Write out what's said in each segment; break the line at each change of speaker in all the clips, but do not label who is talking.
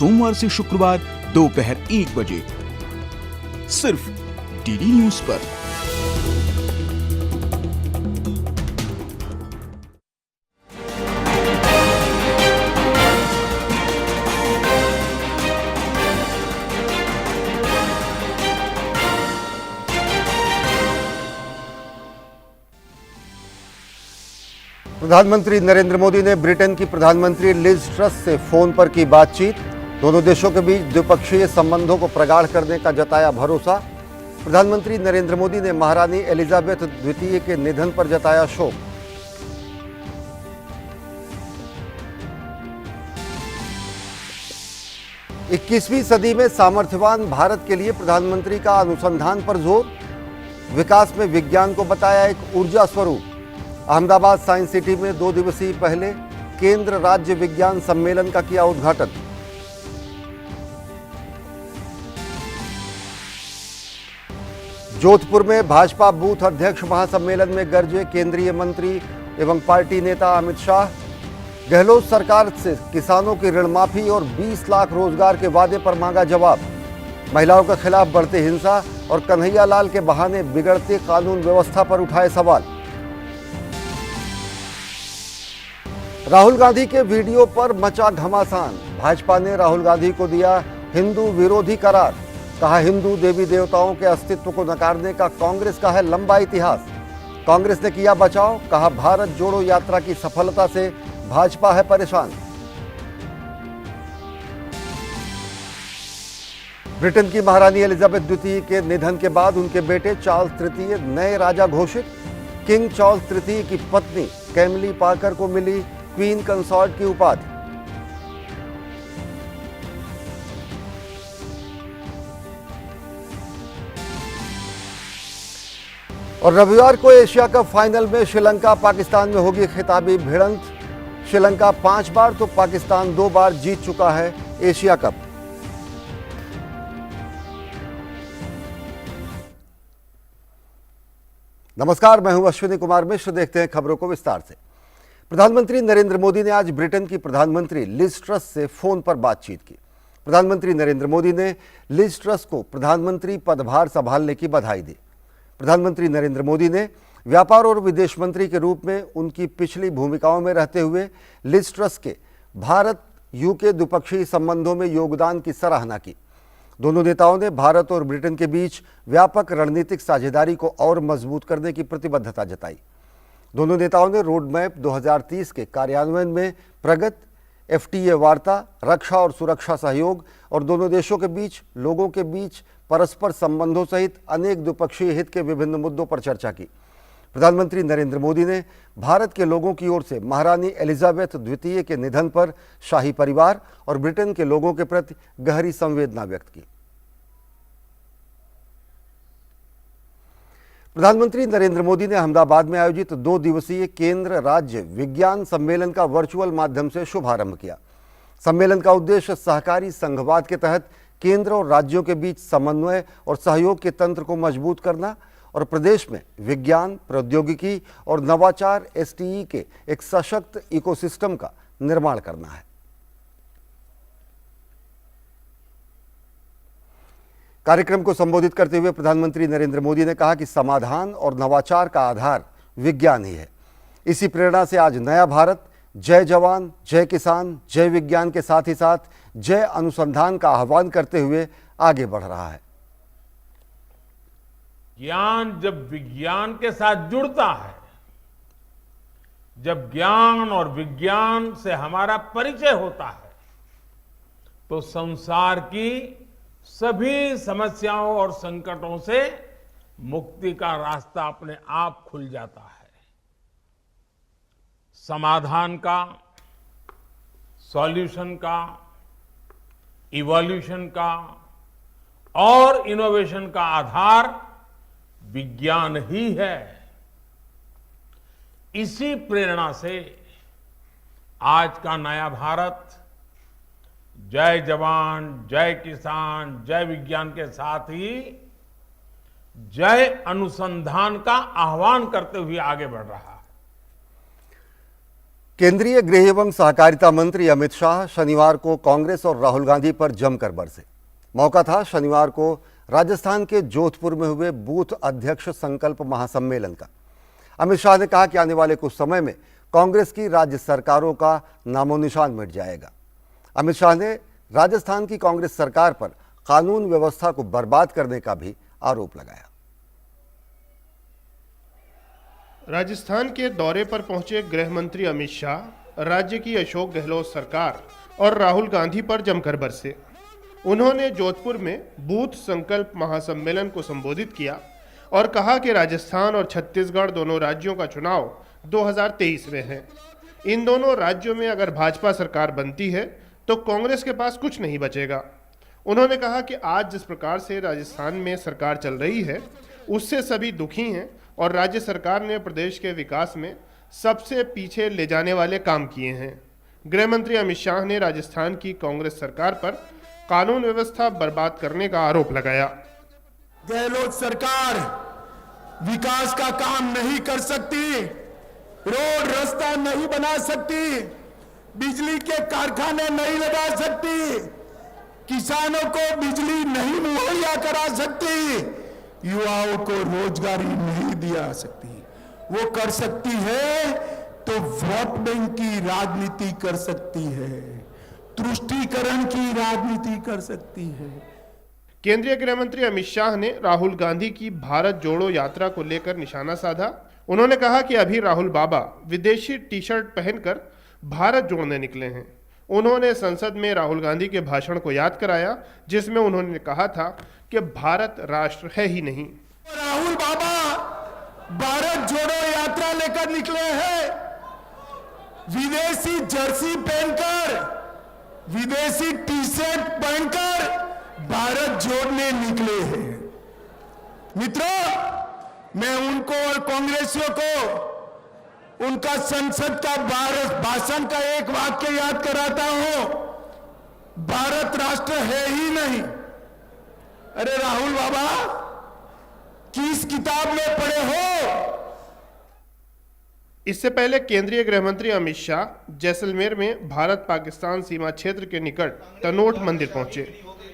सोमवार से शुक्रवार दोपहर 1 बजे सिर्फ डीडी न्यूज पर।
प्रधानमंत्री नरेंद्र मोदी ने ब्रिटेन की प्रधानमंत्री लिज ट्रस से फोन पर की बातचीत। दोनों देशों के बीच द्विपक्षीय संबंधों को प्रगाढ़ करने का जताया भरोसा। प्रधानमंत्री नरेंद्र मोदी ने महारानी एलिजाबेथ द्वितीय के निधन पर जताया शोक। इक्कीसवीं सदी में सामर्थ्यवान भारत के लिए प्रधानमंत्री का अनुसंधान पर जोर। विकास में विज्ञान को बताया एक ऊर्जा स्वरूप। अहमदाबाद साइंस सिटी में 2 दिवसीय पहले केंद्र राज्य विज्ञान सम्मेलन का किया उद्घाटन। जोधपुर में भाजपा बूथ अध्यक्ष महासम्मेलन में गरजे केंद्रीय मंत्री एवं पार्टी नेता अमित शाह। गहलोत सरकार से किसानों की ऋण माफी और 20 लाख रोजगार के वादे पर मांगा जवाब। महिलाओं के खिलाफ बढ़ती हिंसा और कन्हैया लाल के बहाने बिगड़ती कानून व्यवस्था पर उठाए सवाल। राहुल गांधी के वीडियो पर मचा घमासान। भाजपा ने राहुल गांधी को दिया हिंदू विरोधी करार। कहा हिंदू देवी देवताओं के अस्तित्व को नकारने का कांग्रेस का है लंबा इतिहास। कांग्रेस ने किया बचाव। कहा भारत जोड़ो यात्रा की सफलता से भाजपा है परेशान। ब्रिटेन की महारानी एलिजाबेथ द्वितीय के निधन के बाद उनके बेटे चार्ल्स तृतीय नए राजा घोषित। किंग चार्ल्स तृतीय की पत्नी कैमिली पार्कर को मिली क्वीन कंसॉर्ट की उपाधि। और रविवार को एशिया कप फाइनल में श्रीलंका पाकिस्तान में होगी खिताबी भिड़ंत। श्रीलंका 5 बार तो पाकिस्तान 2 बार जीत चुका है एशिया कप। नमस्कार, मैं हूं अश्विनी कुमार मिश्र। देखते हैं खबरों को विस्तार से। प्रधानमंत्री नरेंद्र मोदी ने आज ब्रिटेन की प्रधानमंत्री लिज ट्रस से फोन पर बातचीत की। प्रधानमंत्री नरेंद्र मोदी ने लिज ट्रस को प्रधानमंत्री पदभार संभालने की बधाई दी। प्रधानमंत्री नरेंद्र मोदी ने व्यापार और विदेश मंत्री के रूप में उनकी पिछली भूमिकाओं में रहते हुए लिज ट्रस के भारत यूके द्विपक्षीय संबंधों में योगदान की सराहना की। दोनों नेताओं ने भारत और ब्रिटेन के बीच व्यापक रणनीतिक साझेदारी को और मजबूत करने की प्रतिबद्धता जताई। दोनों नेताओं ने रोड मैप 2030 के कार्यान्वयन में प्रगति, FTA वार्ता, रक्षा और सुरक्षा सहयोग और दोनों देशों के बीच लोगों के बीच परस्पर संबंधों सहित अनेक द्विपक्षीय हित के विभिन्न मुद्दों पर चर्चा की। प्रधानमंत्री नरेंद्र मोदी ने भारत के लोगों की ओर से महारानी एलिजाबेथ द्वितीय के निधन पर शाही परिवार और ब्रिटेन के लोगों के प्रति गहरी संवेदना व्यक्त की। प्रधानमंत्री नरेंद्र मोदी ने अहमदाबाद में आयोजित 2 दिवसीय केंद्र राज्य विज्ञान सम्मेलन का वर्चुअल माध्यम से शुभारंभ किया। सम्मेलन का उद्देश्य सहकारी संघवाद के तहत केंद्र और राज्यों के बीच समन्वय और सहयोग के तंत्र को मजबूत करना और प्रदेश में विज्ञान, प्रौद्योगिकी और नवाचार STE के एक सशक्त इकोसिस्टम का निर्माण करना है। कार्यक्रम को संबोधित करते हुए प्रधानमंत्री नरेंद्र मोदी ने कहा कि समाधान और नवाचार का आधार विज्ञान ही है। इसी प्रेरणा से आज नया भारत जय जवान, जय किसान, जय विज्ञान के साथ ही साथ जय अनुसंधान का आह्वान करते हुए आगे बढ़ रहा है।
ज्ञान जब विज्ञान के साथ जुड़ता है, जब ज्ञान और विज्ञान से हमारा परिचय होता है, तो संसार की सभी समस्याओं और संकटों से मुक्ति का रास्ता अपने आप खुल जाता है। समाधान का, सॉल्यूशन का, इवोल्यूशन का और इनोवेशन का आधार विज्ञान ही है। इसी प्रेरणा से आज का नया भारत जय जवान, जय किसान, जय विज्ञान के साथ ही जय अनुसंधान का आह्वान करते हुए आगे बढ़ रहा है।
केंद्रीय गृह एवं सहकारिता मंत्री अमित शाह शनिवार को कांग्रेस और राहुल गांधी पर जमकर बरसे। मौका था शनिवार को राजस्थान के जोधपुर में हुए बूथ अध्यक्ष संकल्प महासम्मेलन का। अमित शाह ने कहा कि आने वाले कुछ समय में कांग्रेस की राज्य सरकारों का नामो निशान मिट जाएगा। अमित शाह ने राजस्थान की कांग्रेस सरकार पर कानून व्यवस्था को बर्बाद करने का भी आरोप लगाया।
राजस्थान के दौरे पर पहुंचे गृह मंत्री अमित शाह राज्य की अशोक गहलोत सरकार और राहुल गांधी पर जमकर बरसे। उन्होंने जोधपुर में बूथ संकल्प महासम्मेलन को संबोधित किया और कहा कि राजस्थान और छत्तीसगढ़ दोनों राज्यों का चुनाव 2023 में है। इन दोनों राज्यों में अगर भाजपा सरकार बनती है तो कांग्रेस के पास कुछ नहीं बचेगा। उन्होंने कहा कि आज जिस प्रकार से राजस्थान में सरकार चल रही है उससे सभी दुखी हैं और राज्य सरकार ने प्रदेश के विकास में सबसे पीछे ले जाने वाले काम किए हैं। गृह मंत्री अमित शाह ने राजस्थान की कांग्रेस सरकार पर कानून व्यवस्था बर्बाद करने का आरोप लगाया।
गहलोत सरकार विकास का काम नहीं कर सकती, रोड रास्ता नहीं बना सकती, बिजली के कारखाने नहीं लगा सकती, किसानों को बिजली नहीं मुहैया करा सकती, युवाओं को रोजगारी नहीं दिया सकती। वो कर सकती है तो वोट बैंक की राजनीति कर सकती है, तुष्टीकरण की राजनीति कर सकती है।
केंद्रीय गृह मंत्री अमित शाह ने राहुल गांधी की भारत जोड़ो यात्रा को लेकर निशाना साधा। उन्होंने कहा कि अभी राहुल बाबा विदेशी टी शर्ट पहनकर भारत जोड़ने निकले हैं। उन्होंने संसद में राहुल गांधी के भाषण को याद कराया जिसमें उन्होंने कहा था कि भारत राष्ट्र है ही नहीं।
राहुल बाबा भारत जोड़ो यात्रा लेकर निकले हैं, विदेशी जर्सी पहनकर, विदेशी टी शर्ट पहनकर भारत जोड़ने निकले हैं। मित्रों, मैं उनको और कांग्रेसियों को उनका संसद का भाषण का एक वाक्य याद कराता हूं, भारत राष्ट्र है ही नहीं। अरे राहुल बाबा, किस किताब में पढ़े हो?
इससे पहले केंद्रीय गृह मंत्री अमित शाह जैसलमेर में भारत पाकिस्तान सीमा क्षेत्र के निकट तनोट मंदिर पहुंचे।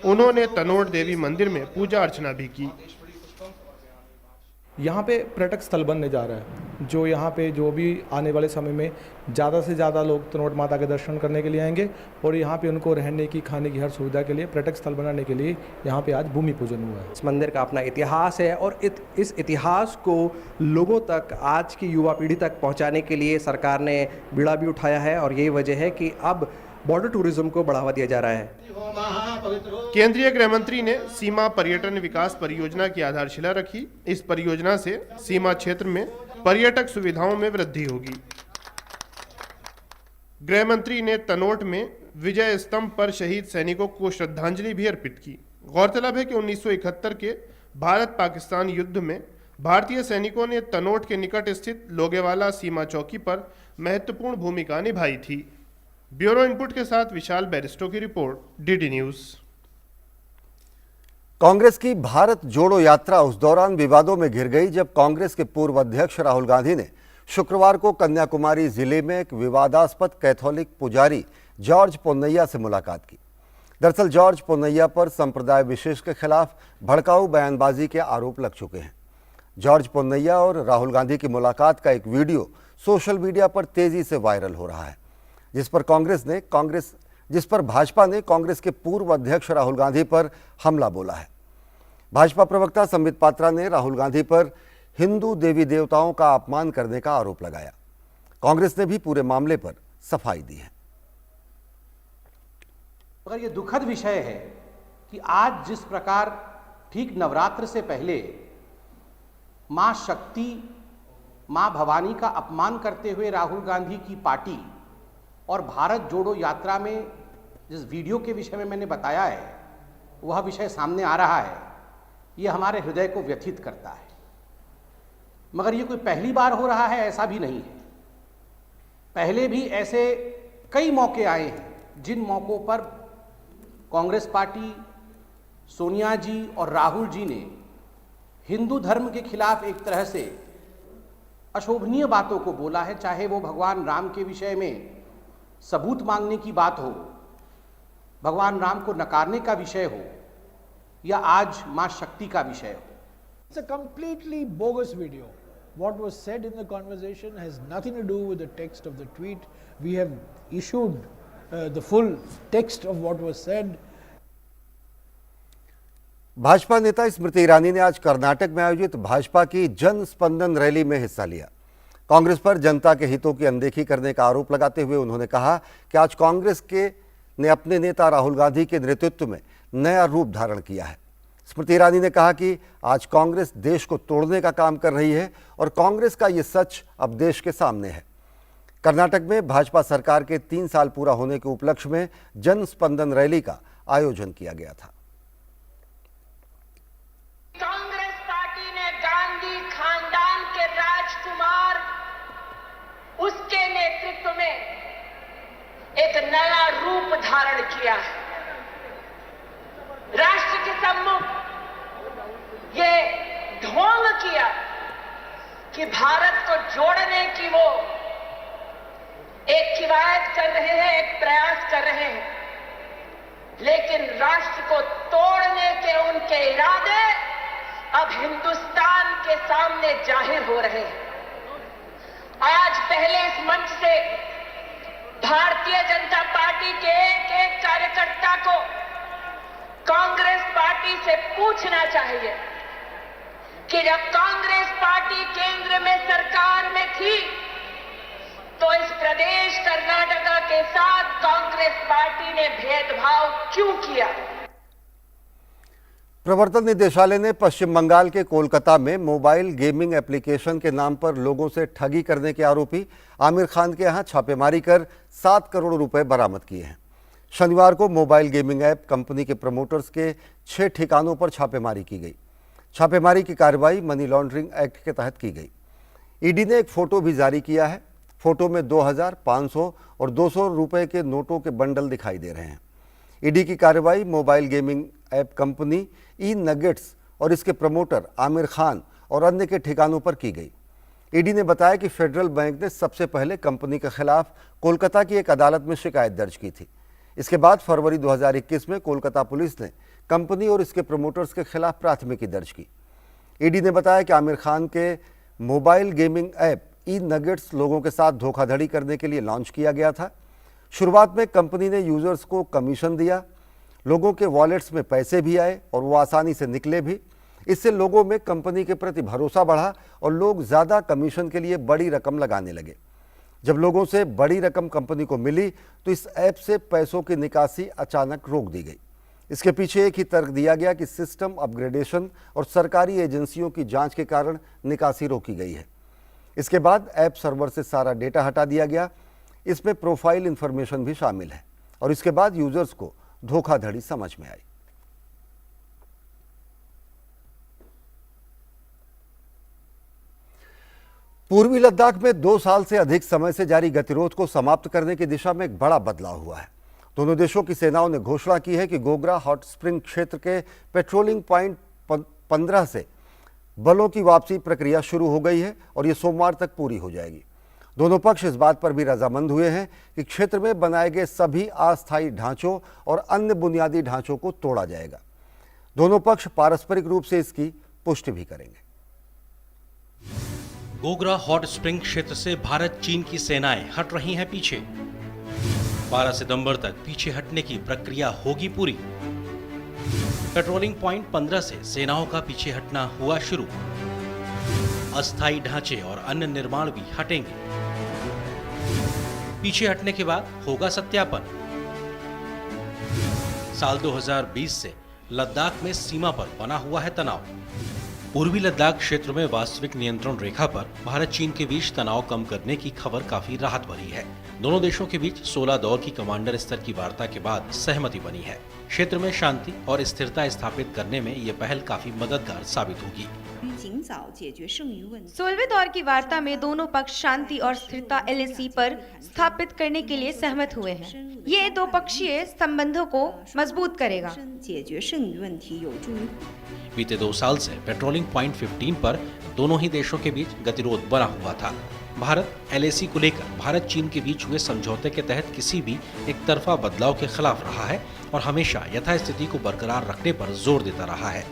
उन्होंने तनोट देवी मंदिर में पूजा अर्चना भी की।
यहाँ पे पर्यटक स्थल बनने जा रहा है, जो यहाँ पे जो भी आने वाले समय में ज़्यादा से ज़्यादा लोग तनोट माता के दर्शन करने के लिए आएंगे और यहाँ पे उनको रहने की, खाने की हर सुविधा के लिए पर्यटक स्थल बनाने के लिए यहाँ पे आज भूमि पूजन हुआ है।
इस मंदिर का अपना इतिहास है और इस इतिहास को लोगों तक, आज की युवा पीढ़ी तक पहुँचाने के लिए सरकार ने बीड़ा भी उठाया है और यही वजह है कि अब बॉर्डर टूरिज्म को बढ़ावा दिया जा रहा है।
केंद्रीय गृह मंत्री ने सीमा पर्यटन विकास परियोजना की आधारशिला रखी। इस परियोजना से सीमा क्षेत्र में पर्यटक सुविधाओं में वृद्धि होगी। गृह मंत्री ने तनोट में विजय स्तंभ पर शहीद सैनिकों को श्रद्धांजलि भी अर्पित की। गौरतलब है कि 1971 के भारत पाकिस्तान युद्ध में भारतीय सैनिकों ने तनोट के निकट स्थित लोगेवाला सीमा चौकी पर महत्वपूर्ण भूमिका निभाई थी। ब्यूरो इनपुट के साथ विशाल बैरिस्टो की रिपोर्ट, डीडी न्यूज।
कांग्रेस की भारत जोड़ो यात्रा उस दौरान विवादों में घिर गई जब कांग्रेस के पूर्व अध्यक्ष राहुल गांधी ने शुक्रवार को कन्याकुमारी जिले में एक विवादास्पद कैथोलिक पुजारी जॉर्ज पोन्नैया से मुलाकात की। दरअसल जॉर्ज पोन्नैया पर संप्रदाय विशेष के खिलाफ भड़काऊ बयानबाजी के आरोप लग चुके हैं। जॉर्ज पोन्नैया और राहुल गांधी की मुलाकात का एक वीडियो सोशल मीडिया पर तेजी से वायरल हो रहा है, जिस पर भाजपा ने कांग्रेस के पूर्व अध्यक्ष राहुल गांधी पर हमला बोला है। भाजपा प्रवक्ता संबित पात्रा ने राहुल गांधी पर हिंदू देवी देवताओं का अपमान करने का आरोप लगाया। कांग्रेस ने भी पूरे मामले पर सफाई दी है।
मगर ये दुखद विषय है कि आज जिस प्रकार ठीक नवरात्र से पहले मां शक्ति, मां भवानी का अपमान करते हुए राहुल गांधी की पार्टी और भारत जोड़ो यात्रा में जिस वीडियो के विषय में मैंने बताया है वह विषय सामने आ रहा है, यह हमारे हृदय को व्यथित करता है। मगर ये कोई पहली बार हो रहा है ऐसा भी नहीं है। पहले भी ऐसे कई मौके आए हैं जिन मौक़ों पर कांग्रेस पार्टी, सोनिया जी और राहुल जी ने हिंदू धर्म के खिलाफ एक तरह से अशोभनीय बातों को बोला है, चाहे वो भगवान राम के विषय में सबूत मांगने की बात हो, भगवान राम को नकारने का विषय हो, या आज मां शक्ति का विषय हो।
It's a completely bogus video. What was said in the conversation has nothing to do with the text of the tweet. We have issued the full text of what was said.
Bhajpa नेता स्मृति ईरानी ने आज कर्नाटक में आयोजित भाजपा की जन स्पंदन rally में हिस्सा लिया। कांग्रेस पर जनता के हितों की अनदेखी करने का आरोप लगाते हुए उन्होंने कहा कि आज कांग्रेस ने अपने नेता राहुल गांधी के नेतृत्व में नया रूप धारण किया है। स्मृति ईरानी ने कहा कि आज कांग्रेस देश को तोड़ने का काम कर रही है और कांग्रेस का ये सच अब देश के सामने है। कर्नाटक में भाजपा सरकार के 3 साल पूरा होने के उपलक्ष्य में जन स्पंदन रैली का आयोजन किया गया था।
कांग्रेस पार्टी ने गांधी खानदान के राजकुमार उसके नेतृत्व में एक नया रूप धारण किया है। राष्ट्र के सम्मुख ये ढोंग किया कि भारत को जोड़ने की वो एक किवायत कर रहे हैं, एक प्रयास कर रहे हैं, लेकिन राष्ट्र को तोड़ने के उनके इरादे अब हिंदुस्तान के सामने जाहिर हो रहे हैं। आज पहले इस मंच से भारतीय जनता पार्टी के एक कार्यकर्ता को कांग्रेस पार्टी से पूछना चाहिए कि जब कांग्रेस पार्टी केंद्र में सरकार में थी तो इस प्रदेश कर्नाटका के साथ कांग्रेस पार्टी ने भेदभाव क्यों किया।
प्रवर्तन निदेशालय ने पश्चिम बंगाल के कोलकाता में मोबाइल गेमिंग एप्लीकेशन के नाम पर लोगों से ठगी करने के आरोपी आमिर खान के यहां छापेमारी कर 7 करोड़ रुपए बरामद किए हैं। शनिवार को मोबाइल गेमिंग ऐप कंपनी के प्रमोटर्स के 6 ठिकानों पर छापेमारी की गई। छापेमारी की कार्रवाई मनी लॉन्ड्रिंग एक्ट के तहत की गई। ईडी ने एक फोटो भी जारी किया है। फोटो में 2000, 500 और 200 रुपए के नोटों के बंडल दिखाई दे रहे हैं। ईडी की कार्रवाई मोबाइल गेमिंग ऐप कंपनी ई नगेट्स और इसके प्रमोटर आमिर खान और अन्य के ठिकानों पर की गई। ईडी ने बताया कि फेडरल बैंक ने सबसे पहले कंपनी के खिलाफ कोलकाता की एक अदालत में शिकायत दर्ज की थी। इसके बाद फरवरी 2021 में कोलकाता पुलिस ने कंपनी और इसके प्रमोटर्स के खिलाफ प्राथमिकी दर्ज की। ईडी ने बताया कि आमिर खान के मोबाइल गेमिंग ऐप ई नगेट्स लोगों के साथ धोखाधड़ी करने के लिए लॉन्च किया गया था। शुरुआत में कंपनी ने यूजर्स को कमीशन दिया, लोगों के वॉलेट्स में पैसे भी आए और वो आसानी से निकले भी। इससे लोगों में कंपनी के प्रति भरोसा बढ़ा और लोग ज़्यादा कमीशन के लिए बड़ी रकम लगाने लगे। जब लोगों से बड़ी रकम कंपनी को मिली तो इस ऐप से पैसों की निकासी अचानक रोक दी गई। इसके पीछे एक ही तर्क दिया गया कि सिस्टम अपग्रेडेशन और सरकारी एजेंसियों की जांच के कारण निकासी रोकी गई है। इसके बाद ऐप सर्वर से सारा डेटा हटा दिया गया। इसमें प्रोफाइल इंफॉर्मेशन भी शामिल है और इसके बाद यूजर्स को धोखाधड़ी समझ में आई। पूर्वी लद्दाख में 2 साल से अधिक समय से जारी गतिरोध को समाप्त करने की दिशा में एक बड़ा बदलाव हुआ है। दोनों देशों की सेनाओं ने घोषणा की है कि गोगरा हॉट स्प्रिंग क्षेत्र के पेट्रोलिंग पॉइंट 15 से बलों की वापसी प्रक्रिया शुरू हो गई है और ये सोमवार तक पूरी हो जाएगी। दोनों पक्ष इस बात पर भी रजामंद हुए हैं कि क्षेत्र में बनाए गए सभी अस्थायी ढांचों और अन्य बुनियादी ढांचों को तोड़ा जाएगा। दोनों पक्ष पारस्परिक रूप से इसकी पुष्टि भी करेंगे।
गोगरा हॉट स्प्रिंग क्षेत्र से भारत चीन की सेनाएं हट रही हैं पीछे। 12 सितंबर तक पीछे हटने की प्रक्रिया होगी पूरी। पेट्रोलिंग पॉइंट 15 से सेनाओं का पीछे हटना हुआ शुरू। अस्थायी ढांचे और अन्य निर्माण भी हटेंगे। पीछे हटने के बाद होगा सत्यापन। साल 2020 से लद्दाख में सीमा पर बना हुआ है तनाव। पूर्वी लद्दाख क्षेत्र में वास्तविक नियंत्रण रेखा पर भारत चीन के बीच तनाव कम करने की खबर काफी राहत भरी है। दोनों देशों के बीच 16 दौर की कमांडर स्तर की वार्ता के बाद सहमति बनी है। क्षेत्र में शांति और स्थिरता स्थापित करने में ये पहल काफी मददगार साबित होगी।
16वें दौर की वार्ता में दोनों पक्ष शांति और स्थिरता LAC पर स्थापित करने के लिए सहमत हुए हैं। ये दो पक्षीय संबंधों को मजबूत करेगा।
बीते 2 साल से पेट्रोलिंग पॉइंट 15 पर दोनों ही देशों के बीच गतिरोध बना हुआ था। भारत LAC को लेकर भारत चीन के बीच हुए समझौते के तहत किसी भी एक तरफा बदलाव के खिलाफ रहा है और हमेशा यथास्थिति को बरकरार रखने पर जोर देता रहा है।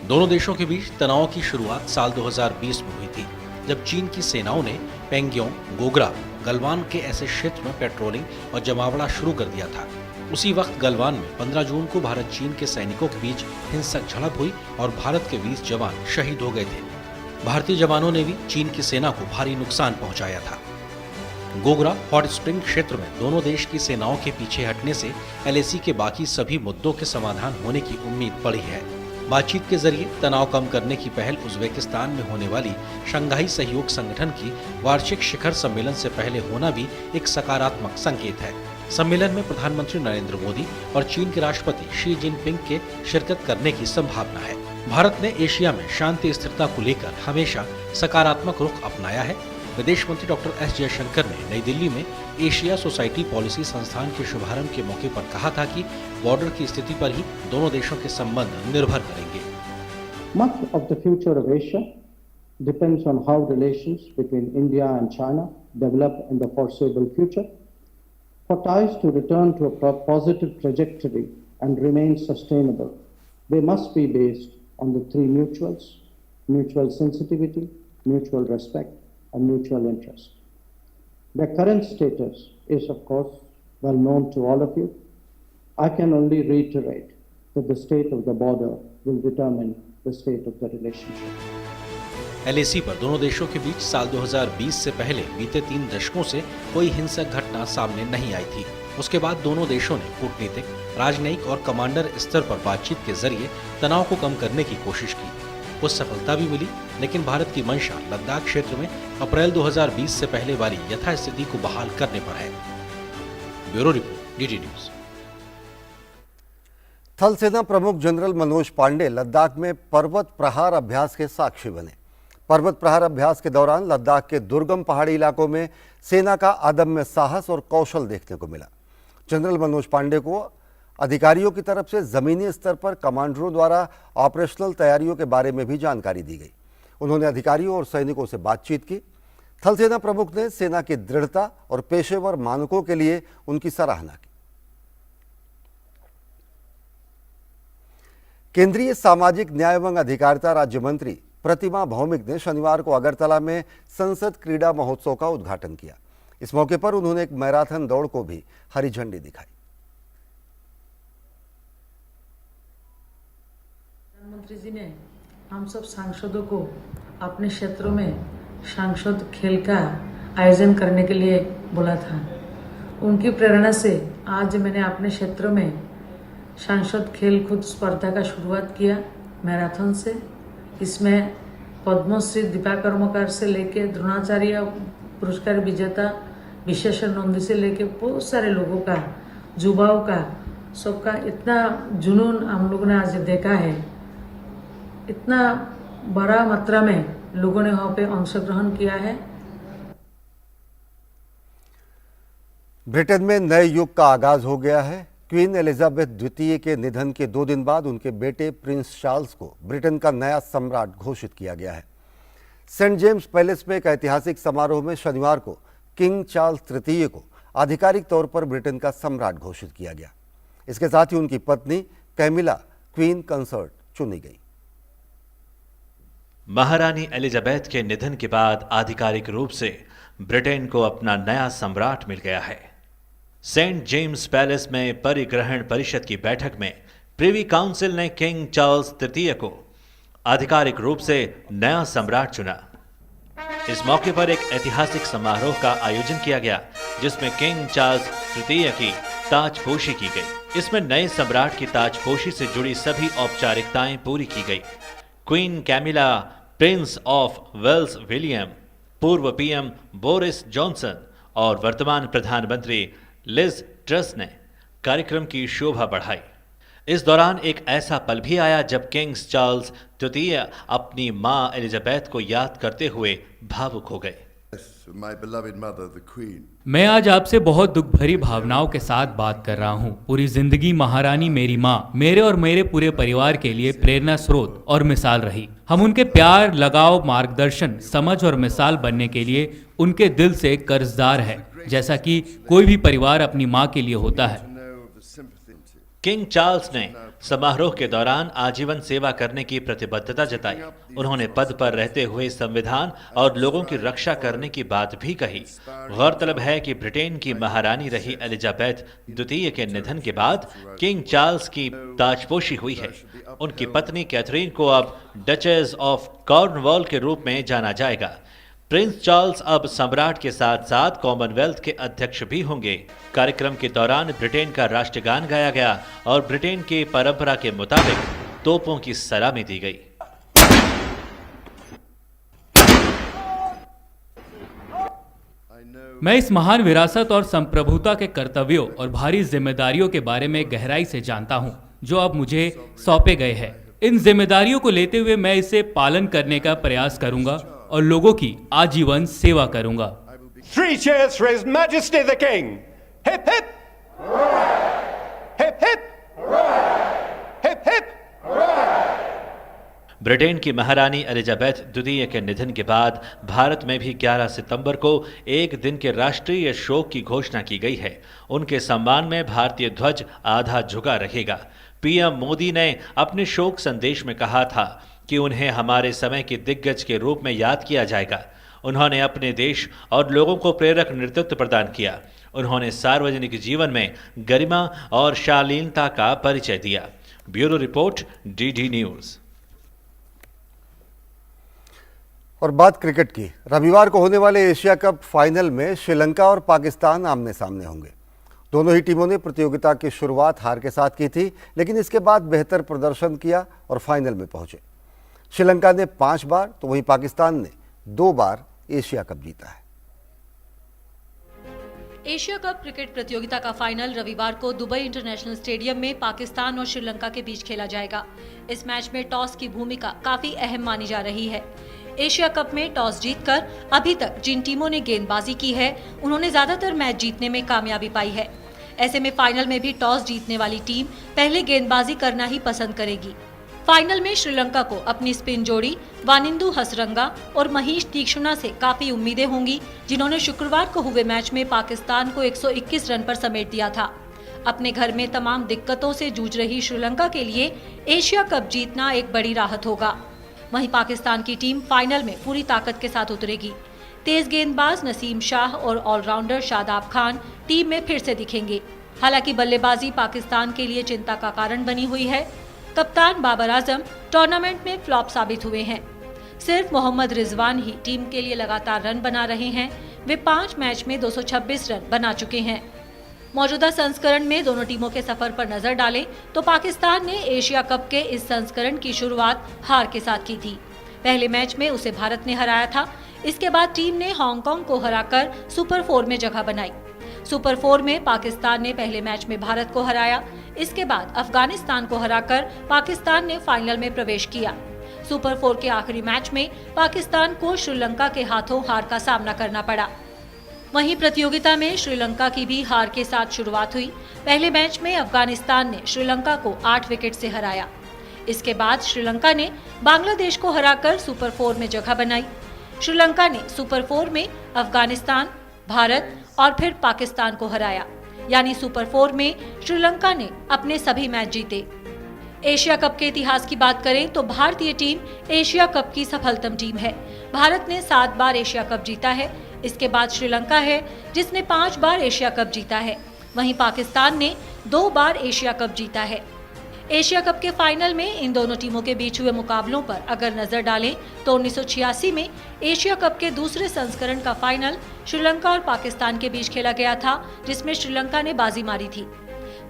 दोनों देशों के बीच तनाव की शुरुआत साल 2020 में हुई थी, जब चीन की सेनाओं ने पेंग्योंग, गोगरा, गलवान के ऐसे क्षेत्र में पेट्रोलिंग और जमावड़ा शुरू कर दिया था। उसी वक्त गलवान में 15 जून को भारत चीन के सैनिकों के बीच हिंसक झड़प हुई और भारत के 20 जवान शहीद हो गए थे। भारतीय जवानों ने भी चीन की सेना को भारी नुकसान पहुंचाया था। गोगरा हॉट स्प्रिंग क्षेत्र में दोनों देश की सेनाओं के पीछे हटने से LAC के बाकी सभी मुद्दों के समाधान होने की उम्मीद बढ़ी है। बातचीत के जरिए तनाव कम करने की पहल उज्बेकिस्तान में होने वाली शंघाई सहयोग संगठन की वार्षिक शिखर सम्मेलन से पहले होना भी एक सकारात्मक संकेत है। सम्मेलन में प्रधानमंत्री नरेंद्र मोदी और चीन के राष्ट्रपति शी जिनपिंग के शिरकत करने की संभावना है। भारत ने एशिया में शांति स्थिरता को लेकर हमेशा सकारात्मक रुख अपनाया है। विदेश मंत्री डॉक्टर S जयशंकर ने नई दिल्ली में एशिया सोसाइटी पॉलिसी संस्थान के शुभारंभ के मौके पर कहा था कि बॉर्डर की स्थिति पर ही दोनों देशों के संबंध निर्भर करेंगे।
Much of the future of Asia depends on how relations between India and China develop in the foreseeable future. For ties to return to a positive trajectory and remain sustainable, they must be based on the three mutuals: mutual sensitivity, mutual respect, and mutual interest. Their current status is, of course, well known to all of you. I can only reiterate that the state of the border will determine the state of the relationship.
LAC पर दोनों देशों के बीच साल 2020 से पहले बीते 3 दशकों से कोई हिंसक घटना सामने नहीं आई थी। उसके बाद दोनों देशों ने कूटनीतिक, राजनयिक और कमांडर स्तर पर बातचीत के जरिए तनाव को कम करने की कोशिश की। कुछ सफलता भी मिली, लेकिन भारत की मंशा लद्दाख क्षेत्र में अप्रैल 2020 से पहले वाली यथास्थिति को बहाल करने पर है। Bureau report, DD news.
थल सेना प्रमुख जनरल मनोज पांडे लद्दाख में पर्वत प्रहार अभ्यास के साक्षी बने। पर्वत प्रहार अभ्यास के दौरान लद्दाख के दुर्गम पहाड़ी इलाकों में सेना का अदम्य साहस और कौशल देखने को मिला। जनरल मनोज पांडे को अधिकारियों की तरफ से जमीनी स्तर पर कमांडरों द्वारा ऑपरेशनल तैयारियों के बारे में भी जानकारी दी गई। उन्होंने अधिकारियों और सैनिकों से बातचीत की। थल सेना प्रमुख ने सेना की दृढ़ता और पेशेवर मानकों के लिए उनकी सराहना की। केंद्रीय सामाजिक न्याय एवं अधिकारिता राज्य मंत्री प्रतिमा भौमिक ने शनिवार को अगरतला में संसद क्रीड़ा महोत्सव का उद्घाटन किया। इस मौके पर उन्होंने एक मैराथन दौड़ को भी हरी झंडी दिखाई।
प्रधानमंत्री जी ने हम सब सांसदों को अपने क्षेत्रों में सांसद खेल का आयोजन करने के लिए बोला था। उनकी प्रेरणा से आज मैंने अपने क्षेत्रों में सांसद खेल कूद स्पर्धा का शुरुआत किया मैराथन से। इसमें पद्मश्री दीपा कर्मकार से लेके द्रोणाचार्य पुरस्कार विजेता विशेषण नंदी से लेके बहुत सारे लोगों का, युवाओं का, सबका इतना जुनून हम लोगों ने आज देखा है। इतना बड़ा मात्रा में लोगों ने वहाँ पे अंशग्रहण किया है।
ब्रिटेन में नए युग का आगाज हो गया है। क्वीन एलिजाबेथ द्वितीय के निधन के 2 दिन बाद उनके बेटे प्रिंस चार्ल्स को ब्रिटेन का नया सम्राट घोषित किया गया है। सेंट जेम्स पैलेस में एक ऐतिहासिक समारोह में शनिवार को किंग चार्ल्स तृतीय को आधिकारिक तौर पर ब्रिटेन का सम्राट घोषित किया गया। इसके साथ ही उनकी पत्नी कैमिला क्वीन कंसर्ट चुनी गई।
महारानी एलिजाबेथ के निधन के बाद आधिकारिक रूप से ब्रिटेन को अपना नया सम्राट मिल गया है। सेंट जेम्स पैलेस में परिग्रहण परिषद की बैठक में प्रिवी काउंसिल ने किंग चार्ल्स तृतीय को आधिकारिक रूप से नया सम्राट चुना। इस मौके पर एक ऐतिहासिक समारोह का आयोजन किया गया, जिसमें किंग चार्ल्स तृतीय की ताजपोशी की गई। इसमें नए सम्राट की ताजपोशी से जुड़ी सभी औपचारिकताएं पूरी की गई। Queen Camilla, Prince of Wales William, पूर्व पीएम बोरिस जॉनसन और वर्तमान प्रधानमंत्री लिज ट्रस ने कार्यक्रम की शोभा बढ़ाई। इस दौरान एक ऐसा पल भी आया जब किंग चार्ल्स द्वितीय अपनी मां एलिजाबेथ को याद करते हुए भावुक हो गए।
मैं आज आपसे बहुत दुख भरी भावनाओं के साथ बात कर रहा हूँ। पूरी जिंदगी महारानी मेरी माँ मेरे और मेरे पूरे परिवार के लिए प्रेरणा स्रोत और मिसाल रही। हम उनके प्यार, लगाव, मार्गदर्शन, समझ और मिसाल बनने के लिए उनके दिल से कर्जदार है, जैसा कि कोई भी परिवार अपनी माँ के लिए होता है।
किंग चार्ल्स ने समारोह के दौरान आजीवन सेवा करने की प्रतिबद्धता जताई। उन्होंने पद पर रहते हुए संविधान और लोगों की रक्षा करने की बात भी कही। गौरतलब है कि ब्रिटेन की महारानी रही एलिजाबेथ द्वितीय के निधन के बाद किंग चार्ल्स की ताजपोशी हुई है। उनकी पत्नी कैथरीन को अब डचेस ऑफ कॉर्नवॉल के रूप में जाना जाएगा। प्रिंस चार्ल्स अब सम्राट के साथ साथ कॉमनवेल्थ के अध्यक्ष भी होंगे। कार्यक्रम के दौरान ब्रिटेन का राष्ट्रगान गाया गया और ब्रिटेन की परंपरा के मुताबिक तोपों की सलामी दी गई।
मैं इस महान विरासत और संप्रभुता के कर्तव्यों और भारी जिम्मेदारियों के बारे में गहराई से जानता हूं, जो अब मुझे सौंपे गए हैं। इन जिम्मेदारियों को लेते हुए मैं इसे पालन करने का प्रयास करूंगा और लोगों की आजीवन सेवा करूंगा।
3 cheers for His Majesty the King. Hip hip. Hip hip. Hip hip.
Britain की महारानी एलिजाबेथ द्वितीय के निधन के बाद भारत में भी 11 सितंबर को एक दिन के राष्ट्रीय शोक की घोषणा की गई है। उनके सम्मान में भारतीय ध्वज आधा झुका रहेगा। पीएम मोदी ने अपने शोक संदेश में कहा था कि उन्हें हमारे समय के दिग्गज के रूप में याद किया जाएगा। उन्होंने अपने देश और लोगों को प्रेरक नेतृत्व प्रदान किया। उन्होंने सार्वजनिक जीवन में गरिमा और शालीनता का परिचय दिया। Bureau report, DD news.
और बात क्रिकेट की। रविवार को होने वाले एशिया कप फाइनल में श्रीलंका और पाकिस्तान आमने सामने होंगे। दोनों ही टीमों ने प्रतियोगिता की शुरुआत हार के साथ की थी, लेकिन इसके बाद बेहतर प्रदर्शन किया और फाइनल में पहुंचे। श्रीलंका ने 5 बार तो वहीं पाकिस्तान ने 2 बार एशिया कप जीता है।
एशिया कप क्रिकेट प्रतियोगिता का फाइनल रविवार को दुबई इंटरनेशनल स्टेडियम में पाकिस्तान और श्रीलंका के बीच खेला जाएगा। इस मैच में टॉस की भूमिका काफी अहम मानी जा रही है। एशिया कप में टॉस जीतकर अभी तक जिन टीमों ने गेंदबाजी की है, उन्होंने ज्यादातर मैच जीतने में कामयाबी पाई है। ऐसे में फाइनल में भी टॉस जीतने वाली टीम पहले गेंदबाजी करना ही पसंद करेगी। फाइनल में श्रीलंका को अपनी स्पिन जोड़ी वानिंदु हसरंगा और महीश तीक्ष्णा से काफी उम्मीदें होंगी, जिन्होंने शुक्रवार को हुए मैच में पाकिस्तान को 121 रन पर समेट दिया था। अपने घर में तमाम दिक्कतों से जूझ रही श्रीलंका के लिए एशिया कप जीतना एक बड़ी राहत होगा। वहीं पाकिस्तान की टीम फाइनल में पूरी ताकत के साथ उतरेगी। तेज गेंदबाज नसीम शाह और ऑलराउंडर शादाब खान टीम में फिर से दिखेंगे। हालांकि बल्लेबाजी पाकिस्तान के लिए चिंता का कारण बनी हुई है। कप्तान बाबर आजम टूर्नामेंट में फ्लॉप साबित हुए हैं। सिर्फ मोहम्मद रिजवान ही टीम के लिए लगातार रन बना रहे हैं। वे 5 मैच में 226 रन बना चुके हैं। मौजूदा संस्करण में दोनों टीमों के सफर पर नजर डालें तो पाकिस्तान ने एशिया कप के इस संस्करण की शुरुआत हार के साथ की थी। पहले मैच में उसे भारत ने हराया था। इसके बाद टीम ने हांगकांग को हराकर सुपर 4 में जगह बनाई। सुपर 4 में पाकिस्तान ने पहले मैच में भारत को हराया। इसके बाद अफगानिस्तान को हराकर पाकिस्तान ने फाइनल में प्रवेश किया। सुपर 4 के आखिरी मैच में पाकिस्तान को श्रीलंका के हाथों हार का सामना करना पड़ा। वहीं प्रतियोगिता में श्रीलंका की भी हार के साथ शुरुआत हुई। पहले मैच में अफगानिस्तान ने श्रीलंका को 8 विकेट से हराया। इसके बाद श्रीलंका ने बांग्लादेश को हराकर सुपर 4 में जगह बनाई। श्रीलंका ने सुपर 4 में अफगानिस्तान, भारत और फिर पाकिस्तान को हराया। यानी सुपर 4 में श्रीलंका ने अपने सभी मैच जीते। एशिया कप के इतिहास की बात करें तो भारतीय टीम एशिया कप की सफलतम टीम है। भारत ने 7 बार एशिया कप जीता है। इसके बाद श्रीलंका है जिसने 5 बार एशिया कप जीता है। वहीं पाकिस्तान ने 2 बार एशिया कप जीता है। एशिया कप के फाइनल में इन दोनों टीमों के बीच हुए मुकाबलों पर अगर नजर डालें तो 1986 में एशिया कप के दूसरे संस्करण का फाइनल श्रीलंका और पाकिस्तान के बीच खेला गया था, जिसमें श्रीलंका ने बाजी मारी थी।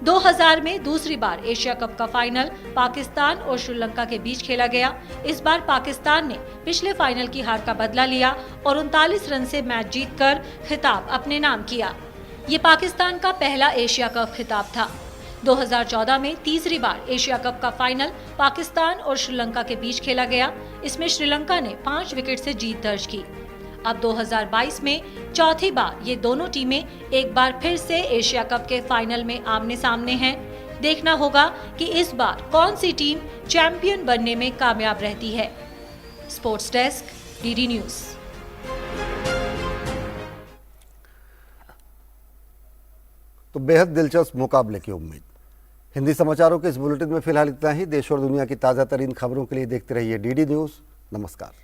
2000 में दूसरी बार एशिया कप का फाइनल पाकिस्तान और श्रीलंका के बीच खेला गया। इस बार पाकिस्तान ने पिछले फाइनल की हार का बदला लिया और 39 रन से मैच जीतकर खिताब अपने नाम किया। ये पाकिस्तान का पहला एशिया कप खिताब था। 2014 में तीसरी बार एशिया कप का फाइनल पाकिस्तान और श्रीलंका के बीच खेला गया। इसमें श्रीलंका ने 5 विकेट से जीत दर्ज की। अब 2022 में चौथी बार ये दोनों टीमें एक बार फिर से एशिया कप के फाइनल में आमने सामने हैं। देखना होगा कि इस बार कौन सी टीम चैंपियन बनने में कामयाब रहती है। Sports desk, DD news.
तो बेहद दिलचस्प मुकाबले की उम्मीद। हिंदी समाचारों के इस बुलेटिन में फिलहाल इतना ही। देश और दुनिया की ताज़ा तरीन खबरों के लिए देखते रहिए डीडी न्यूज़। नमस्कार।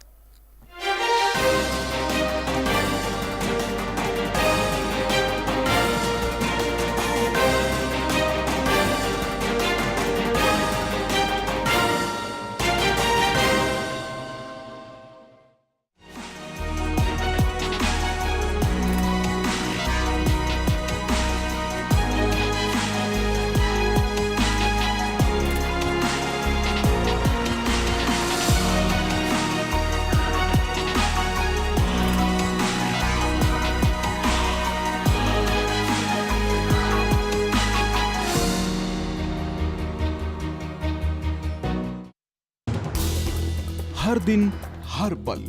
हर दिन हर पल